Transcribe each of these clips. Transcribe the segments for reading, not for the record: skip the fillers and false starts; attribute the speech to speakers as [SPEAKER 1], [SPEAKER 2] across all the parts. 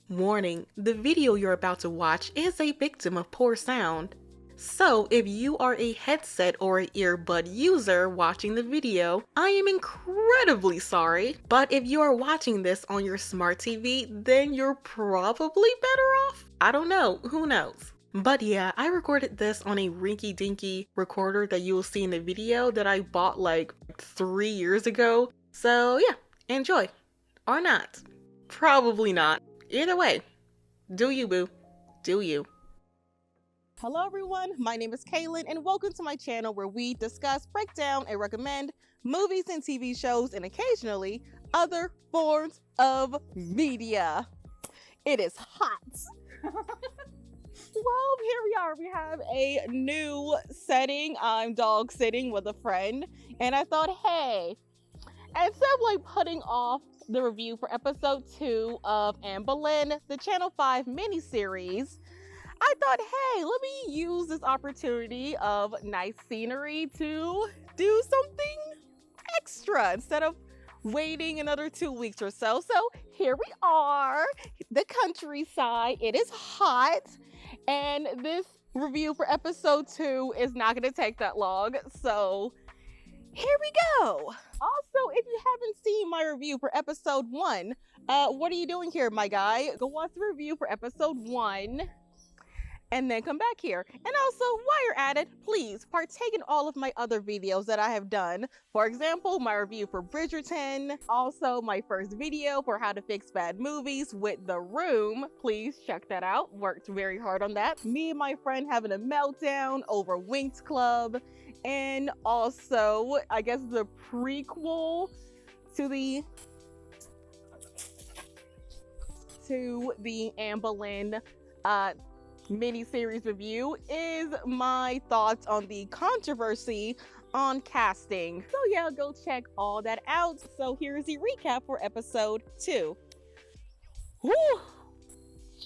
[SPEAKER 1] Warning, the video you're about to watch is a victim of poor sound. So if you are a headset or an earbud user watching the video, I am incredibly sorry. But if you are watching this on your smart TV, then you're probably better off. I don't know, who knows? But yeah, I recorded this on a rinky-dinky recorder that you will see in the video that I bought like 3 years ago. So yeah, enjoy. Or not. Probably not. Either way, do you, boo. Do you. Hello everyone, my name is Kaylin and welcome to my channel where we discuss, break down, and recommend movies and TV shows and occasionally other forms of media. It is hot. Well, here we are. We have a new setting. I'm dog sitting with a friend and I thought, hey, instead of like putting off the review for episode 2 of Anne Boleyn, the Channel 5 miniseries, I thought, hey, let me use this opportunity of nice scenery to do something extra instead of waiting another 2 weeks or so. So here we are, the countryside. It is hot, and this review for episode 2 is not going to take that long. So here we go. Also, if you haven't seen my review for episode 1, what are you doing here, my guy? Go watch the review for episode 1 and then come back here. And also, while you're at it, please partake in all of my other videos that I have done. For example, my review for Bridgerton, also my first video for how to fix bad movies with The Room. Please check that out. Worked very hard on that. Me and my friend having a meltdown over Winx Club. And also, I guess the prequel to the Anne Boleyn mini-series review is my thoughts on the controversy on casting. So yeah, go check all that out. So here's the recap for episode 2. Woo!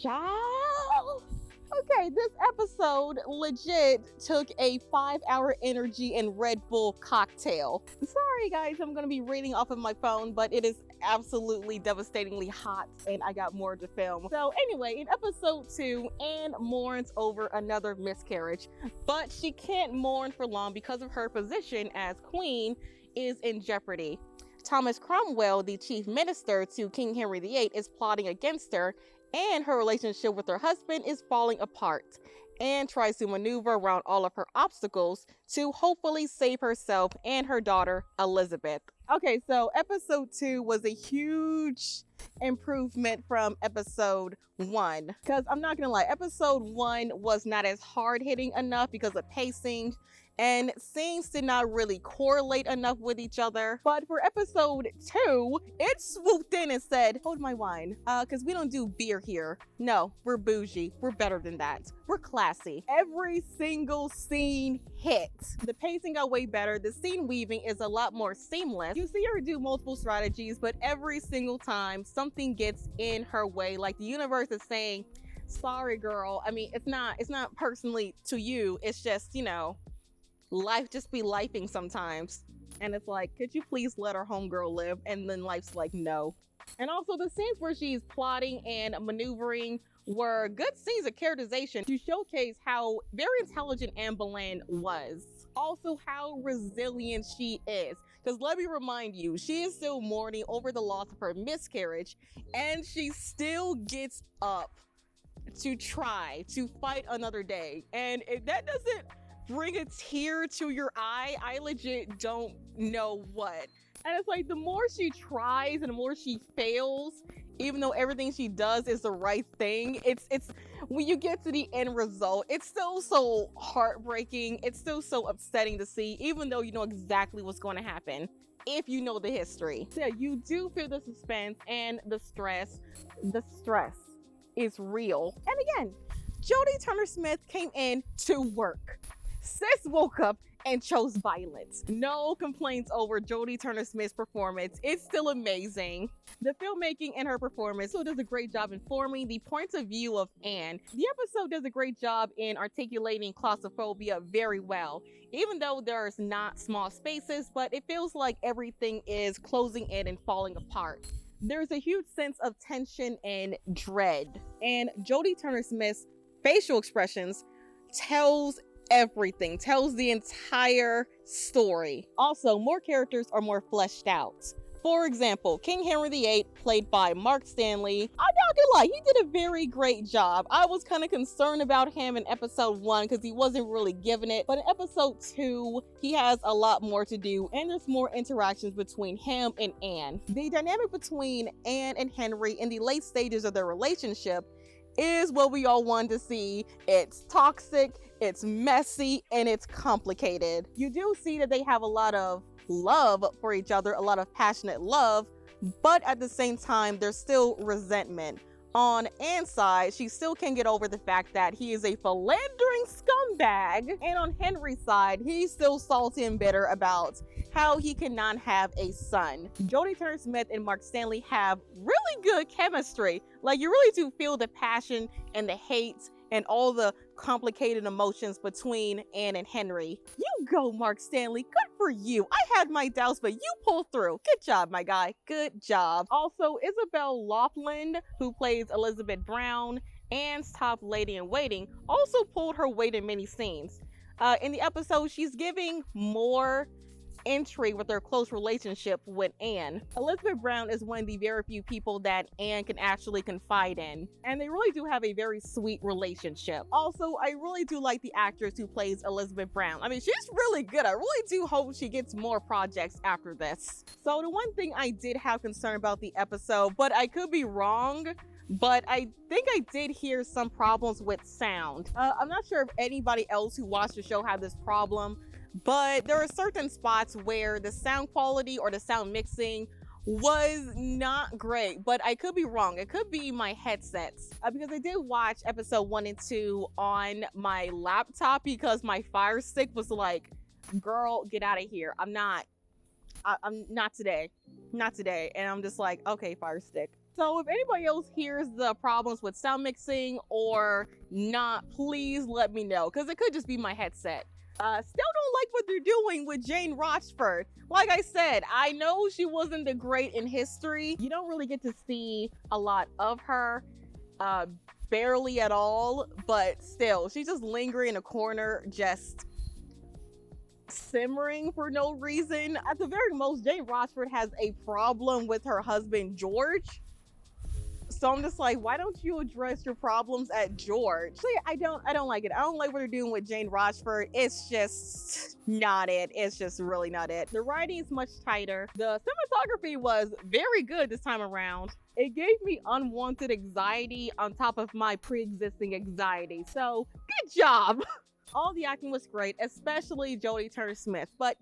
[SPEAKER 1] Child! Okay, this episode legit took a 5-hour energy and Red Bull cocktail. Sorry guys, I'm gonna be reading off of my phone, but it is absolutely devastatingly hot and I got more to film. So anyway, in episode 2, Anne mourns over another miscarriage, but she can't mourn for long because of her position as queen is in jeopardy. Thomas Cromwell, the chief minister to King Henry VIII, is plotting against her, and her relationship with her husband is falling apart. Anne tries to maneuver around all of her obstacles to hopefully save herself and her daughter, Elizabeth. Okay, so episode 2 was a huge improvement from episode 1. Because I'm not gonna lie, episode 1 was not as hard-hitting enough because of pacing, and scenes did not really correlate enough with each other. But for episode 2, it swooped in and said, hold my wine, because we don't do beer here. No, we're bougie. We're better than that. We're classy. Every single scene hit. The pacing got way better. The scene weaving is a lot more seamless. You see her do multiple strategies, but every single time something gets in her way, like the universe is saying, sorry girl. I mean, it's not personally to you. It's just, you know, life just be lifing sometimes. And it's like, could you please let our homegirl live? And then life's like, no. And also the scenes where she's plotting and maneuvering were good scenes of characterization to showcase how very intelligent Anne Boleyn was. Also how resilient she is. Because let me remind you, she is still mourning over the loss of her miscarriage, and she still gets up to try to fight another day. And if that doesn't bring a tear to your eye, I legit don't know what. And it's like, the more she tries and the more she fails, even though everything she does is the right thing, it's when you get to the end result, it's still so heartbreaking. It's still so upsetting to see, even though you know exactly what's going to happen if you know the history. So yeah, you do feel the suspense and the stress. The stress is real. And again, Jodie Turner-Smith came in to work. Sis woke up and chose violence. No complaints over Jodie Turner-Smith's performance. It's still amazing. The filmmaking and her performance also does a great job informing the point of view of Anne. The episode does a great job in articulating claustrophobia very well, even though there's not small spaces, but it feels like everything is closing in and falling apart. There's a huge sense of tension and dread, and Jodie Turner-Smith's facial expressions tells everything, tells the entire story. Also, more characters are more fleshed out. For example, King Henry VIII, played by Mark Stanley. I'm not gonna lie, he did a very great job. I was kind of concerned about him in episode 1 because he wasn't really giving it. But in episode 2, he has a lot more to do, and there's more interactions between him and Anne. The dynamic between Anne and Henry in the late stages of their relationship is what we all wanted to see. It's toxic, it's messy, and it's complicated. You do see that they have a lot of love for each other, a lot of passionate love, but at the same time, there's still resentment. On Anne's side, she still can't get over the fact that he is a philandering scumbag. And on Henry's side, he's still salty and bitter about how he cannot have a son. Jodie Turner-Smith and Mark Stanley have really good chemistry. Like, you really do feel the passion and the hate and all the complicated emotions between Anne and Henry. You go, Mark Stanley. Good for you. I had my doubts, but you pulled through. Good job, my guy. Good job. Also, Isabel Laughlin, who plays Elizabeth Brown, Anne's top lady in waiting, also pulled her weight in many scenes. In the episode, she's giving more intrigue with their close relationship with Anne. Elizabeth Brown is one of the very few people that Anne can actually confide in, and they really do have a very sweet relationship. Also, I really do like the actress who plays Elizabeth Brown. I mean, she's really good. I really do hope she gets more projects after this. So the one thing I did have concern about the episode, but I could be wrong, but I think I did hear some problems with sound. I'm not sure if anybody else who watched the show had this problem, but there are certain spots where the sound quality or the sound mixing was not great, but I could be wrong. It could be my headsets, because I did watch episode 1 and 2 on my laptop because my Fire Stick was like, girl, get out of here. I'm not today. And I'm just like, okay, Fire Stick. So if anybody else hears the problems with sound mixing or not, please let me know, because it could just be my headset. Still don't like what they're doing with Janerochefort. Like I said, I know she wasn't the great in history. You don't really get to see a lot of her, barely at all, but still, she's just lingering in a corner, just simmering for no reason. At the very most, Janerochefort has a problem with her husband, George. So I'm just like, why don't you address your problems at George? So yeah, I don't like it. I don't like what they're doing with Janerochefort. It's just not it. It's just really not it. The writing is much tighter. The cinematography was very good this time around. It gave me unwanted anxiety on top of my pre-existing anxiety. So good job. All the acting was great, especially Jodie Turner-Smith. But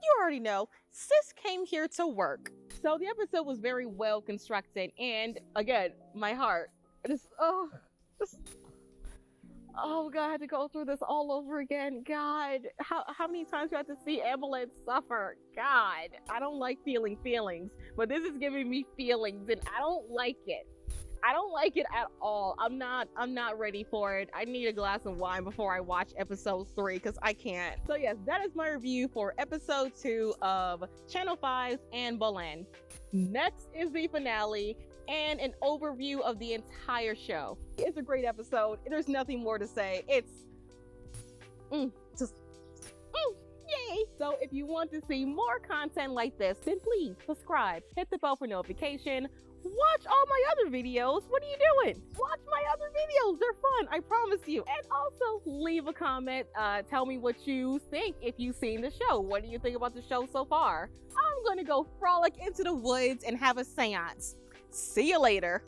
[SPEAKER 1] you already know, sis came here to work. So the episode was very well constructed, and again, my heart just, oh God, I had to go through this all over again. God, how many times do I have to see Anne Boleyn suffer? God, I don't like feeling feelings, but this is giving me feelings, and I don't like it. I don't like it at all. I'm not ready for it. I need a glass of wine before I watch episode 3 because I can't. So yes, that is my review for episode 2 of Channel 5's Anne Boleyn. Next is the finale and an overview of the entire show. It's a great episode. There's nothing more to say. It's yay! So if you want to see more content like this, then please subscribe, hit the bell for notification. Watch all my other videos. What are you doing? Watch my other videos. They're fun, I promise you. And also leave a comment. Tell me what you think if you've seen the show. What do you think about the show so far? I'm gonna go frolic into the woods and have a seance. See you later.